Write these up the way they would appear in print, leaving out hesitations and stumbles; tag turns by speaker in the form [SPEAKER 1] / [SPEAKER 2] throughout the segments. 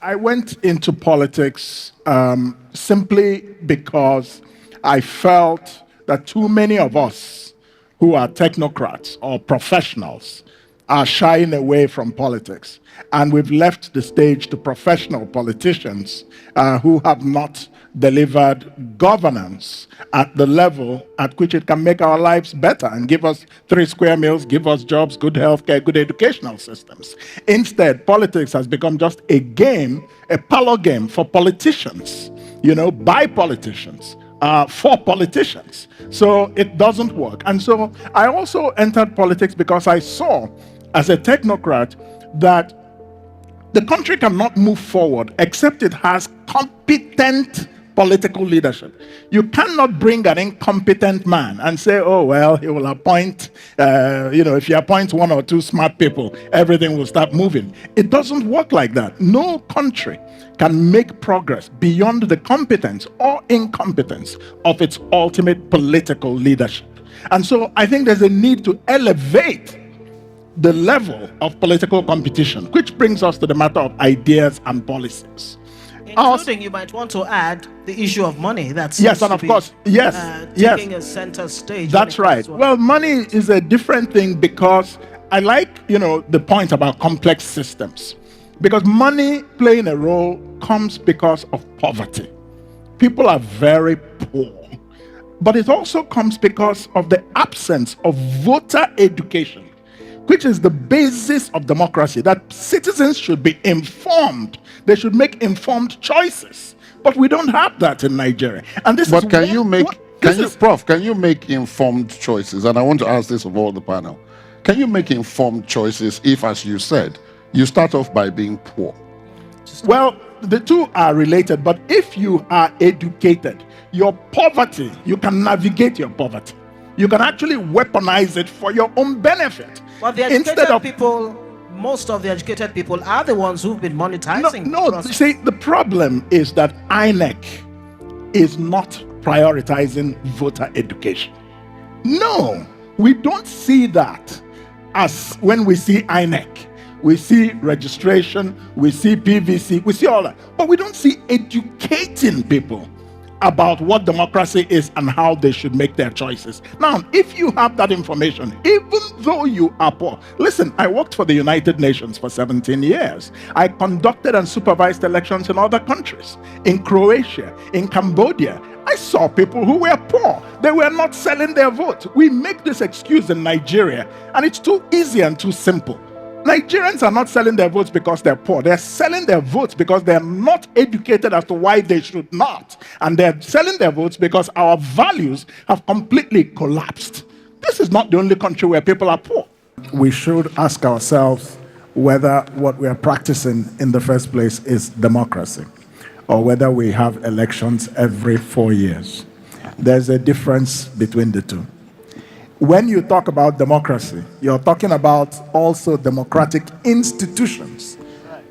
[SPEAKER 1] I went into politics simply because I felt that too many of us who are technocrats or professionals are shying away from politics. And we've left the stage to professional politicians who have not delivered governance at the level at which it can make our lives better and give us 3 square meals, give us jobs, good healthcare, good educational systems. Instead, politics has become just a game, a parlor game for politicians, by politicians. For politicians. So it doesn't work. And so I also entered politics because I saw, as a technocrat, that the country cannot move forward except it has competent political leadership. You cannot bring an incompetent man and say, oh, well, he will appoint, if you appoint 1 or 2 smart people, everything will start moving. It doesn't work like that. No country can make progress beyond the competence or incompetence of its ultimate political leadership. And so I think there's a need to elevate the level of political competition, which brings us to the matter of ideas and policies.
[SPEAKER 2] Including, you might want to add the issue of money.
[SPEAKER 1] Yes, and of course,
[SPEAKER 2] taking a center stage.
[SPEAKER 1] That's right. Well, money is a different thing because I like, the point about complex systems. Because money playing a role comes because of poverty. People are very poor. But it also comes because of the absence of voter education, which is the basis of democracy, that citizens should be informed. They should make informed choices. But we don't have that in Nigeria. And this
[SPEAKER 3] but
[SPEAKER 1] is
[SPEAKER 3] can you make informed choices? And I want to ask this of all the panel. Can you make informed choices if, as you said, you start off by being poor?
[SPEAKER 1] Well, the two are related, but if you are educated, your poverty, you can navigate your poverty. You can actually weaponize it for your own benefit.
[SPEAKER 2] But the educated people, most of the educated people are the ones who've been monetizing.
[SPEAKER 1] No, see, the problem is that INEC is not prioritizing voter education. No, we don't see that as when we see INEC. We see registration, we see PVC, we see all that. But we don't see educating people about what democracy is and how they should make their choices. Now, if you have that information, even though you are poor, listen, I worked for the United Nations for 17 years. I conducted and supervised elections in other countries, in Croatia, in Cambodia. I saw people who were poor. They were not selling their vote. We make this excuse in Nigeria, and it's too easy and too simple. Nigerians are not selling their votes because they're poor. They're selling their votes because they're not educated as to why they should not. And they're selling their votes because our values have completely collapsed. This is not the only country where people are poor. We should ask ourselves whether what we are practicing in the first place is democracy, or whether we have elections every 4 years. There's a difference between the two. When you talk about democracy, you're talking about also democratic institutions,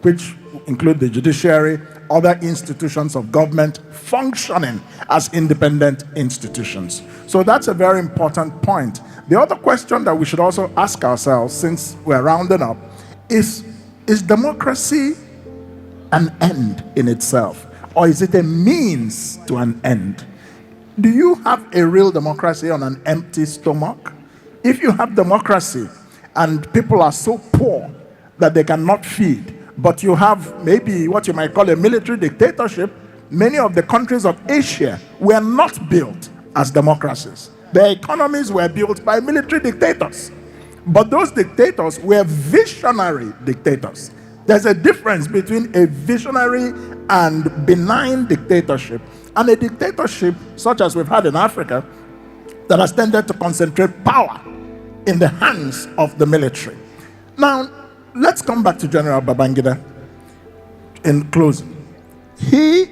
[SPEAKER 1] which include the judiciary, other institutions of government functioning as independent institutions. So that's a very important point. The other question that we should also ask ourselves, since we're rounding up, is democracy an end in itself, or is it a means to an end? Do you have a real democracy on an empty stomach? If you have democracy and people are so poor that they cannot feed, but you have maybe what you might call a military dictatorship, many of the countries of Asia were not built as democracies. Their economies were built by military dictators. But those dictators were visionary dictators. There's a difference between a visionary and benign dictatorship and a dictatorship such as we've had in Africa that has tended to concentrate power in the hands of the military. Now, let's come back to General Babangida in closing. He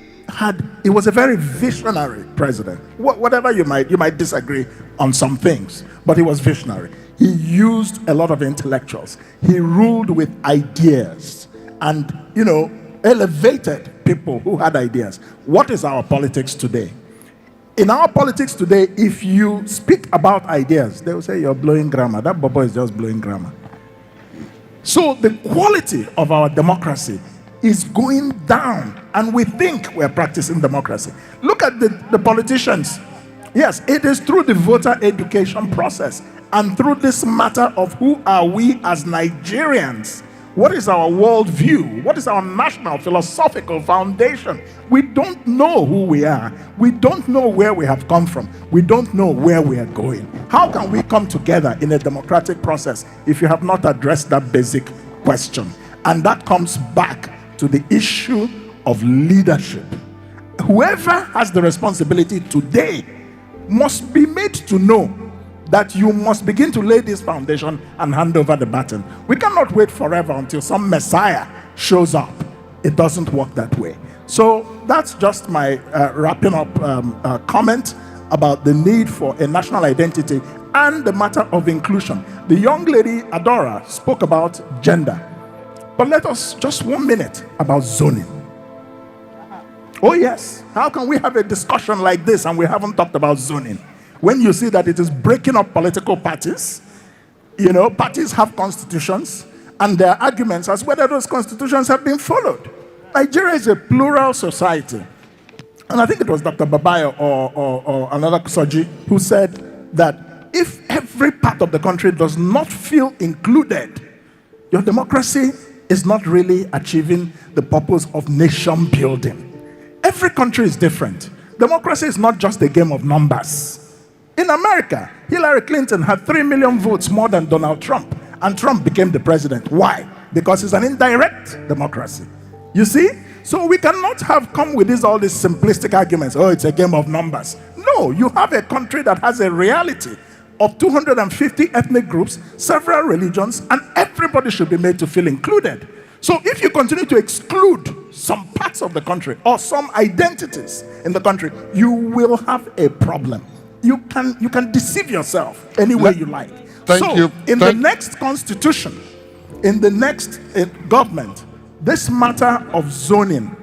[SPEAKER 1] was a very visionary president. Whatever you might disagree on some things, but he was visionary. He used a lot of intellectuals. He ruled with ideas and, elevated people who had ideas. What is our politics today? In our politics today, if you speak about ideas, they will say you're blowing grammar. That Bobo is just blowing grammar. So the quality of our democracy is going down, and we think we're practicing democracy. Look at the politicians. Yes, it is through the voter education process and through this matter of who are we as Nigerians. What is our worldview? What is our national philosophical foundation? We don't know who we are. We don't know where we have come from. We don't know where we are going. How can we come together in a democratic process if you have not addressed that basic question? And that comes back to the issue of leadership. Whoever has the responsibility today must be made to know that you must begin to lay this foundation and hand over the baton. We cannot wait forever until some Messiah shows up. It doesn't work that way. So that's just my wrapping up comment about the need for a national identity and the matter of inclusion. The young lady, Adora, spoke about gender. But let us just 1 minute about zoning. Oh yes, how can we have a discussion like this and we haven't talked about zoning? When you see that it is breaking up political parties, parties have constitutions, and there are arguments as whether those constitutions have been followed. Nigeria is a plural society. And I think it was Dr. Babayo or another Soji who said that if every part of the country does not feel included, your democracy is not really achieving the purpose of nation building. Every country is different. Democracy is not just a game of numbers. In America, Hillary Clinton had 3 million votes more than Donald Trump, and Trump became the president. Why? Because it's an indirect democracy. You see? So we cannot have come with all these simplistic arguments. Oh, it's a game of numbers. No, you have a country that has a reality of 250 ethnic groups, several religions, and everybody should be made to feel included. So if you continue to exclude some parts of the country or some identities in the country, you will have a problem. You can deceive yourself any way you like.
[SPEAKER 3] Thank you.
[SPEAKER 1] In the next constitution, in the next government, this matter of zoning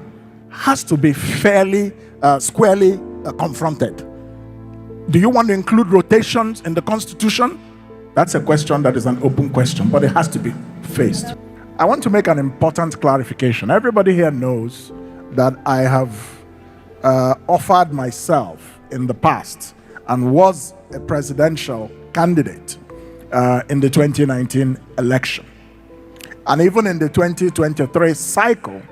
[SPEAKER 1] has to be fairly, squarely confronted. Do you want to include rotations in the constitution? That's a question that is an open question, but it has to be faced. I want to make an important clarification. Everybody here knows that I have offered myself in the past and was a presidential candidate in the 2019 election. And even in the 2023 cycle,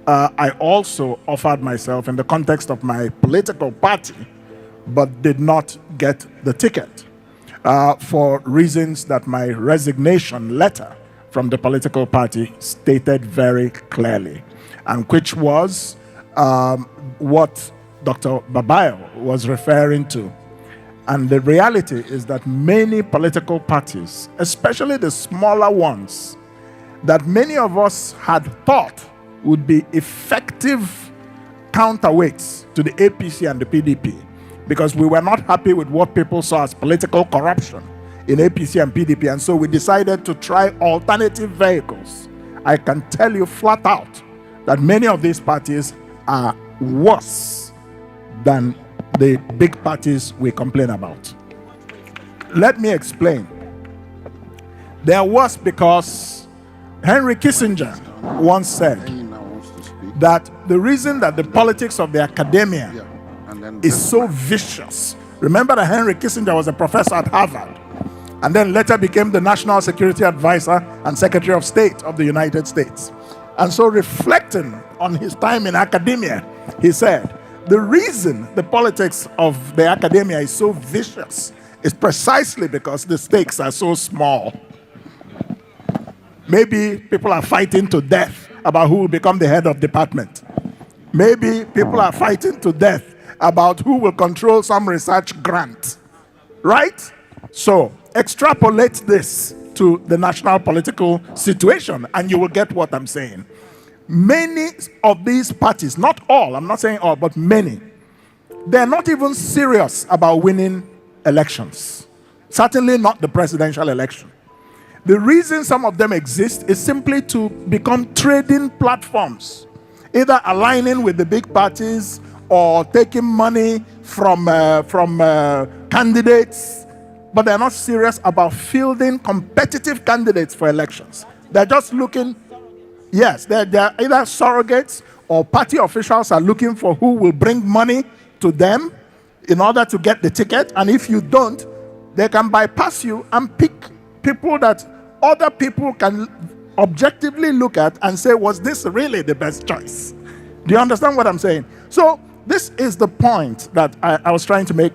[SPEAKER 1] I also offered myself in the context of my political party, but did not get the ticket for reasons that my resignation letter from the political party stated very clearly, and which was what Dr. Babayo was referring to. And the reality is that many political parties, especially the smaller ones, that many of us had thought would be effective counterweights to the APC and the PDP, because we were not happy with what people saw as political corruption in APC and PDP, and so we decided to try alternative vehicles. I can tell you flat out that many of these parties are worse than the big parties we complain about. Let me explain. They are worse because Henry Kissinger once said that the reason that the politics of the academia is so vicious. Remember that Henry Kissinger was a professor at Harvard and then later became the National Security Advisor and Secretary of State of the United States. And so, reflecting on his time in academia, he said, the reason the politics of the academia is so vicious is precisely because the stakes are so small. Maybe people are fighting to death about who will become the head of department. Maybe people are fighting to death about who will control some research grant. Right? So, extrapolate this to the national political situation and you will get what I'm saying. Many of these parties, not all, I'm not saying all, but many, they're not even serious about winning elections. Certainly not the presidential election. The reason some of them exist is simply to become trading platforms, either aligning with the big parties or taking money from candidates, but they're not serious about fielding competitive candidates for elections. They're just looking. Yes, they're either surrogates or party officials are looking for who will bring money to them in order to get the ticket. And if you don't, they can bypass you and pick people that other people can objectively look at and say, was this really the best choice? Do you understand what I'm saying? So this is the point that I was trying to make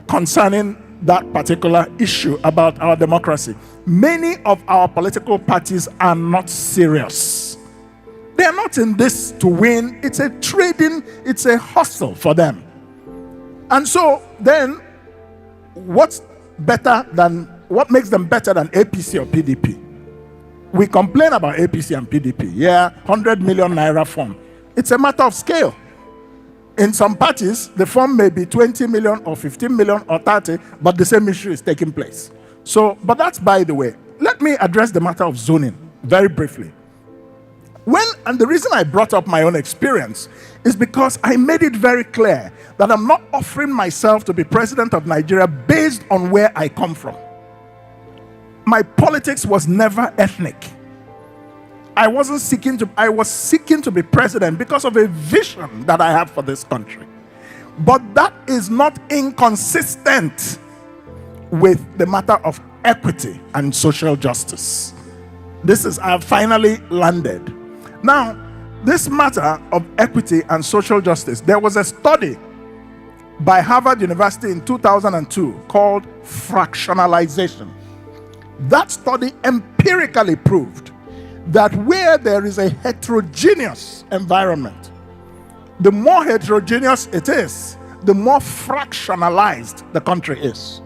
[SPEAKER 1] concerning that particular issue about our democracy. Many of our political parties are not serious. They are not in this to win. It's a trading, it's a hustle for them. And so then, what makes them better than APC or PDP? We complain about APC and PDP. Yeah, 100 million naira form. It's a matter of scale. In some parties, the form may be 20 million or 15 million or 30, but the same issue is taking place. So, but that's by the way. Let me address the matter of zoning very briefly. And the reason I brought up my own experience is because I made it very clear that I'm not offering myself to be president of Nigeria based on where I come from. My politics was never ethnic. I was seeking to be president because of a vision that I have for this country. But that is not inconsistent with the matter of equity and social justice. I have finally landed. Now, this matter of equity and social justice, there was a study by Harvard University in 2002 called fractionalization. That study empirically proved that where there is a heterogeneous environment, the more heterogeneous it is, the more fractionalized the country is.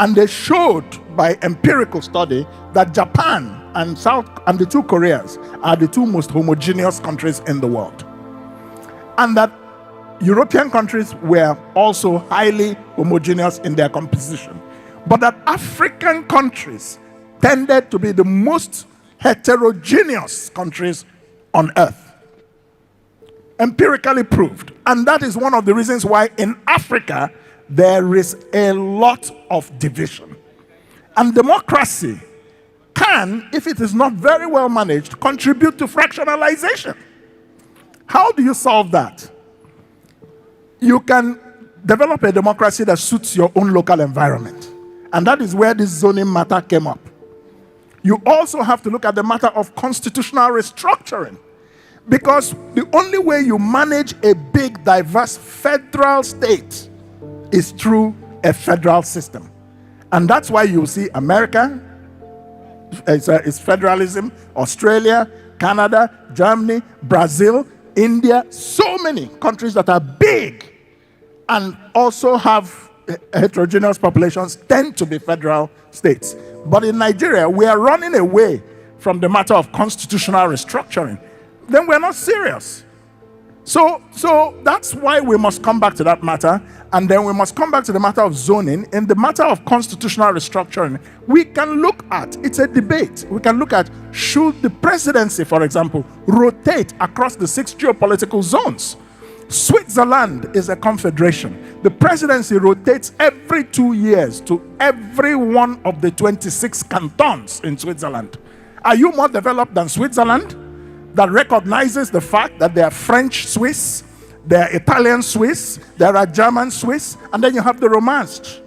[SPEAKER 1] And they showed by empirical study that Japan and the two Koreas are the two most homogeneous countries in the world. And that European countries were also highly homogeneous in their composition. But that African countries tended to be the most heterogeneous countries on earth. Empirically proved. And that is one of the reasons why in Africa there is a lot of division. And democracy can, if it is not very well managed, contribute to fractionalization. How do you solve that? You can develop a democracy that suits your own local environment. And that is where this zoning matter came up. You also have to look at the matter of constitutional restructuring. Because the only way you manage a big, diverse federal state is through a federal system. And that's why you see America, it's federalism, Australia, Canada, Germany, Brazil, India, so many countries that are big and also have heterogeneous populations tend to be federal states. But in Nigeria, we are running away from the matter of constitutional restructuring. Then we're not serious. So that's why we must come back to that matter, and then we must come back to the matter of zoning. In the matter of constitutional restructuring, we can look at, it's a debate, we can look at, should the presidency, for example, rotate across the 6 geopolitical zones? Switzerland is a confederation. The presidency rotates every 2 years to every one of the 26 cantons in Switzerland. Are you more developed than Switzerland, that recognizes the fact that there are French Swiss, there are Italian Swiss, there are German Swiss, and then you have the Romanced.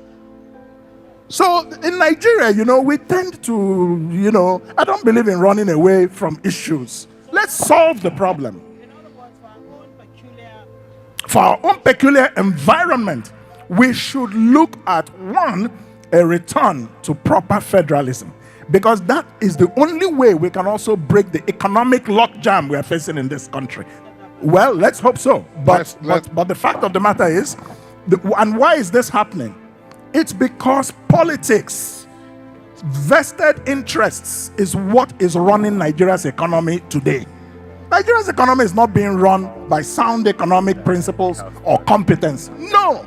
[SPEAKER 1] So in Nigeria, we tend to, I don't believe in running away from issues. Let's solve the problem. For our own peculiar environment, we should look at, one, a return to proper federalism. Because that is the only way we can also break the economic logjam we are facing in this country. Well, let's hope so. But the fact of the matter is, and why is this happening? It's because politics, vested interests, is what is running Nigeria's economy today. Nigeria's economy is not being run by sound economic principles or competence. No.